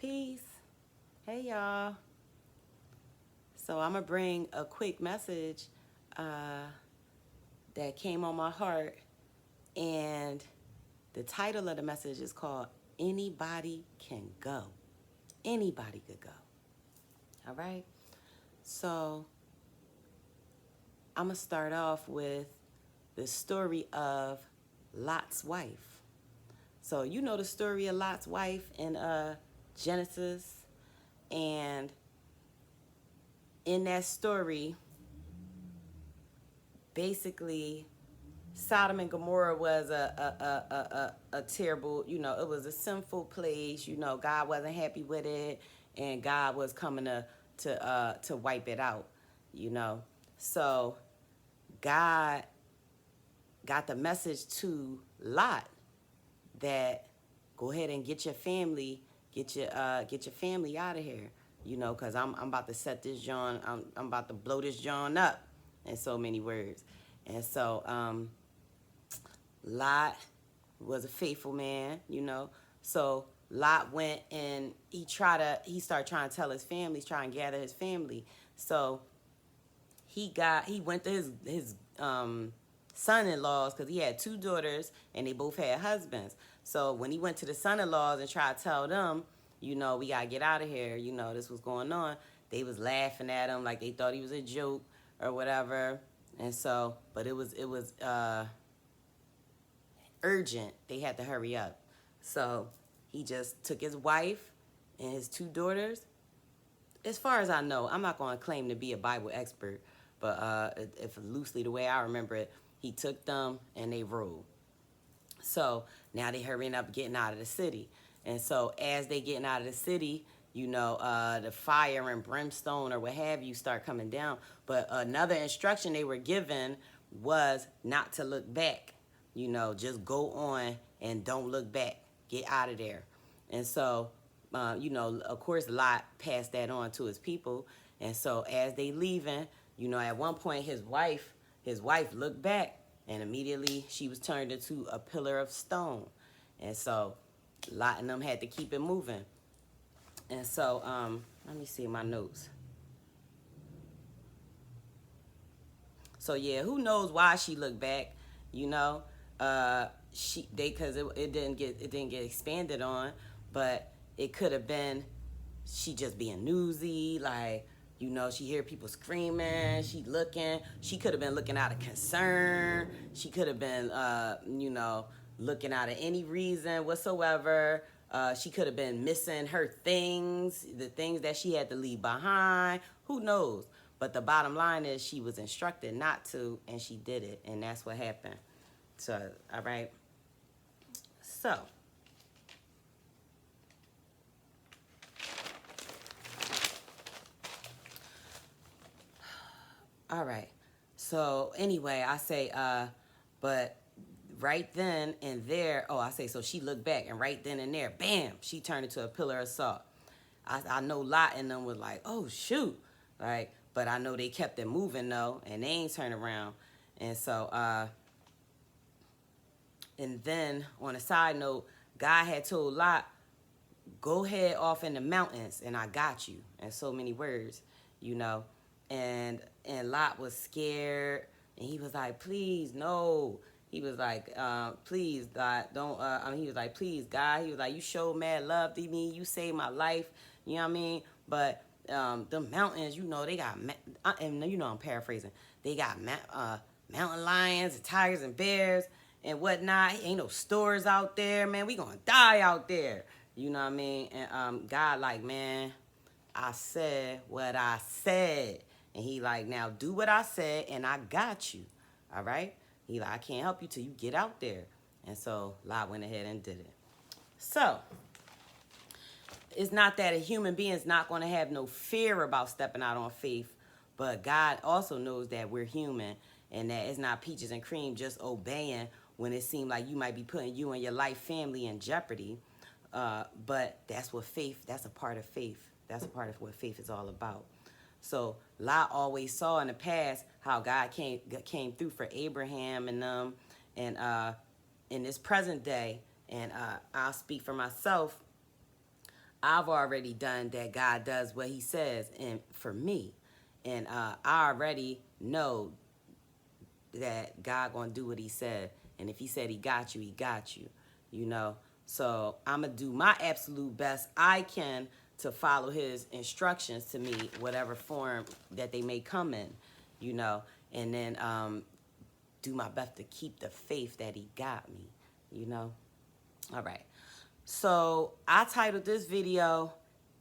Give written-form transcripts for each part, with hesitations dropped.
Peace. Hey, y'all. So, I'm going to bring a quick message uh, that came on my heart. And the title of the message is called Anybody Can Go. Anybody could go. All right? So, I'm going to start off with the story of Lot's wife. So, you know the story of Lot's wife in Genesis. And in that story, basically, Sodom and Gomorrah was a terrible, it was a sinful place. God wasn't happy with it, and God was coming to wipe it out. You know, so God got the message to Lot that go ahead and get your family, get your family out of here. Cause I'm about to set this John, I'm about to blow this John up, in so many words, and so Lot was a faithful man. So Lot went and he started trying to tell his family, try and gather his family. So he went to his son-in-laws, because he had two daughters and they both had husbands. So when he went to the son-in-laws and tried to tell them, we gotta get out of here, this was going on, they was laughing at him like they thought he was a joke or whatever. And so, but it was urgent. They had to hurry up. So he just took his wife and his two daughters. As far as I know, I'm not going to claim to be a Bible expert, but if loosely the way I remember it, he took them and they rode. So now they hurrying up getting out of the city. And so as they getting out of the city, the fire and brimstone or what have you start coming down. But another instruction they were given was not to look back. Just go on and don't look back. Get out of there. And so, of course, Lot passed that on to his people. And so as they leaving, at one point his wife looked back, and immediately she was turned into a pillar of stone. And so Lot and them had to keep it moving. And so, let me see my notes. So yeah, who knows why she looked back? Because it didn't get expanded on, but it could have been she just being newsy, like, she hear people screaming, she could have been looking out of concern, she could have been looking out of any reason whatsoever. She could have been missing her things, the things that she had to leave behind. Who knows? But the bottom line is she was instructed not to, and she did it, and that's what happened. So, all right. So, all right. So anyway, I say, but right then and there, I say, so she looked back, and right then and there, bam, she turned into a pillar of salt. I know Lot and them was like, oh shoot, like, but I know they kept it moving though, and they ain't turned around. And so, and then on a side note, God had told Lot, go head off in the mountains and I got you, in so many words, you know. And Lot was scared, and he was like, please, no. He was like, please, God, don't, he was like, please, God. He was like, you showed mad love to me. You saved my life. You know what I mean? But the mountains, they got, and I'm paraphrasing. They got mountain lions and tigers and bears and whatnot. Ain't no stores out there, man. We gonna die out there. You know what I mean? And God like, man, I said what I said. And he like, now do what I said and I got you. All right? He like, I can't help you till you get out there. And so Lot went ahead and did it. So it's not that a human being is not going to have no fear about stepping out on faith, but God also knows that we're human and that it's not peaches and cream just obeying when it seems like you might be putting you and your life family in jeopardy. But that's a part of faith. That's a part of what faith is all about. So Lot always saw in the past how God came through for Abraham and them, and in this present day, and I'll speak for myself. I've already done that God does what he says and for me. And I already know that God gonna do what he said. And if he said he got you, he got you, you know. So I'm gonna do my absolute best I can to follow his instructions to me, whatever form that they may come in, you know. And then do my best to keep the faith that he got me, you know. All right. So I titled this video,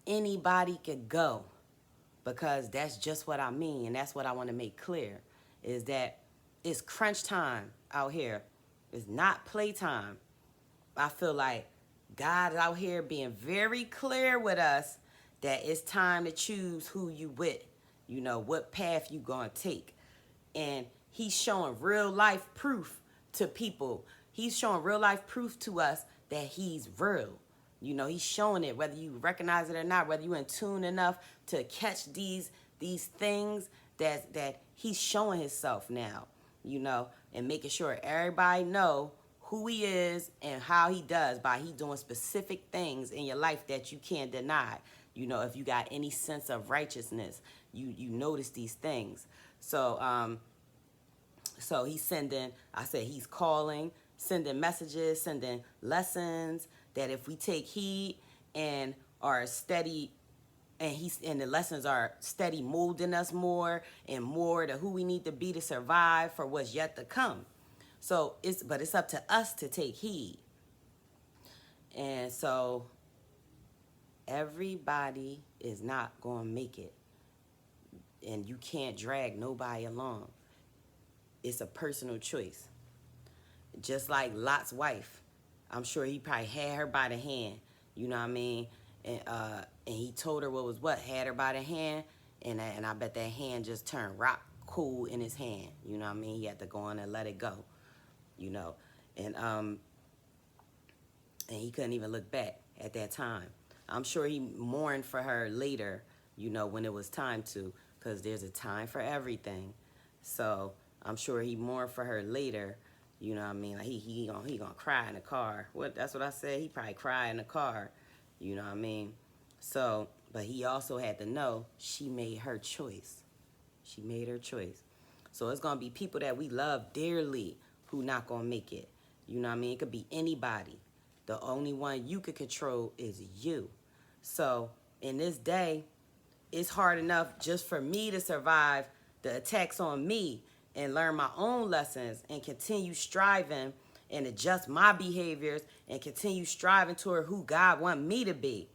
Anybody Could Go, because that's just what I mean. And that's what I want to make clear, is that it's crunch time out here. It's not playtime. I feel like God is out here being very clear with us that it's time to choose who you with, you know, what path you gonna take. And he's showing real life proof to people. He's showing real life proof to us that he's real. You know, he's showing it, whether you recognize it or not, whether you're in tune enough to catch these things that he's showing himself now, you know, and making sure everybody know who he is and how he does by he doing specific things in your life that you can't deny. You know, if you got any sense of righteousness, you notice these things. So so he's sending, I said he's calling, sending messages, sending lessons that if we take heed and are steady, and the lessons are steady molding us more and more to who we need to be to survive for what's yet to come. So but it's up to us to take heed. And so everybody is not going to make it. And you can't drag nobody along. It's a personal choice. Just like Lot's wife. I'm sure he probably had her by the hand. You know what I mean? And he told her what was what, had her by the hand. And I bet that hand just turned rock cool in his hand. You know what I mean? He had to go on and let it go. You know, and he couldn't even look back at that time. I'm sure he mourned for her later, you know, when it was time to, because there's a time for everything. So I'm sure he mourned for her later, you know what I mean? Like he gonna cry in the car. That's what I said. He probably cried in the car, you know what I mean? So, but he also had to know she made her choice. She made her choice. So it's gonna be people that we love dearly who not gonna make it. You know what I mean? It could be anybody. The only one you could control is you. So in this day, it's hard enough just for me to survive the attacks on me and learn my own lessons and continue striving and adjust my behaviors and continue striving toward who God wants me to be.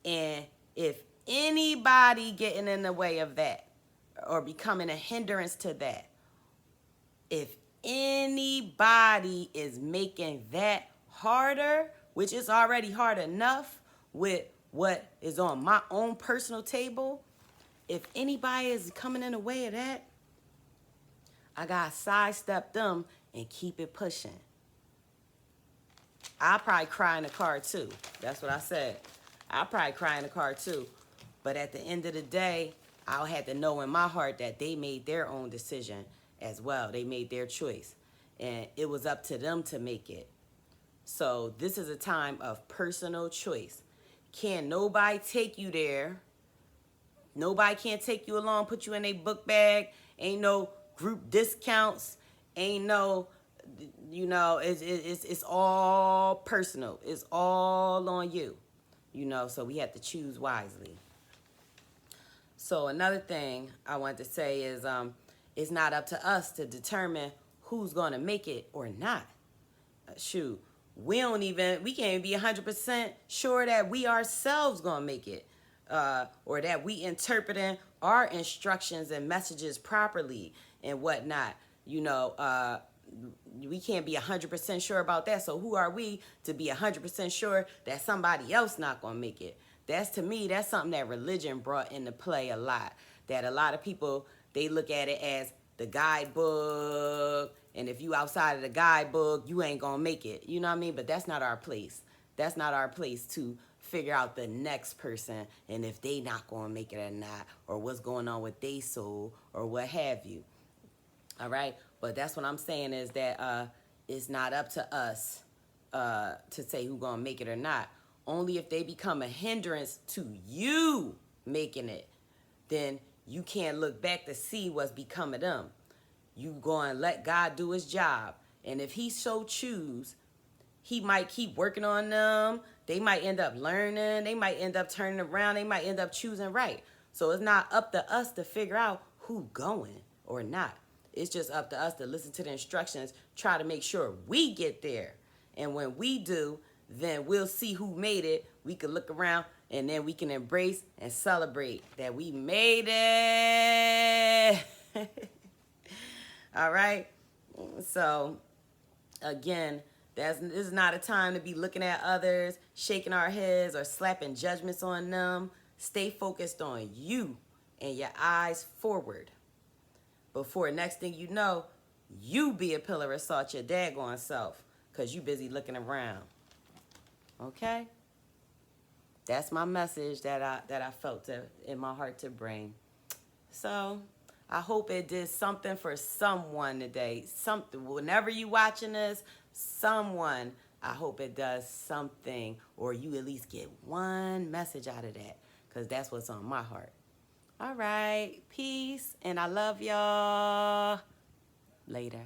And if anybody getting in the way of that or becoming a hindrance to that, if anybody is making that harder, which is already hard enough with what is on my own personal table, if anybody is coming in the way of that, I gotta sidestep them and keep it pushing. I'll probably cry in the car too. That's what I said. I'll probably cry in the car too. But at the end of the day, I'll have to know in my heart that they made their own decision as well. They made their choice. And it was up to them to make it. So this is a time of personal choice. Can't nobody take you there. Nobody can't take you along, put you in a book bag. Ain't no group discounts. Ain't no, you know, it's all personal. It's all on you. You know, so we have to choose wisely. So another thing I want to say is it's not up to us to determine who's going to make it or not. Shoot, we can't even be 100% sure that we ourselves going to make it. Or that we interpreting our instructions and messages properly and whatnot. You know, we can't be 100% sure about that. So who are we to be 100% sure that somebody else not going to make it? To me, that's something that religion brought into play a lot. That a lot of people, they look at it as the guidebook. And if you outside of the guidebook, you ain't going to make it. You know what I mean? But that's not our place. That's not our place to figure out the next person and if they not going to make it or not, or what's going on with their soul or what have you. All right? But that's what I'm saying is that it's not up to us to say who's going to make it or not. Only if they become a hindrance to you making it, then you can't look back to see what's become of them. You go and let God do his job. And if he so choose, he might keep working on them. They might end up learning. They might end up turning around. They might end up choosing right. So it's not up to us to figure out who going or not. It's just up to us to listen to the instructions, try to make sure we get there. And when we do, then we'll see who made it. We can look around and then we can embrace and celebrate that we made it. All right. So again, this is not a time to be looking at others, shaking our heads, or slapping judgments on them. Stay focused on you and your eyes forward. Before next thing you know, you be a pillar of salt your daggone self because you busy looking around. Okay? That's my message that I felt in my heart to bring. So I hope it did something for someone today. Something. Whenever you watching this, someone, I hope it does something, or you at least get one message out of that, because that's what's on my heart. All right. Peace, and I love y'all. Later.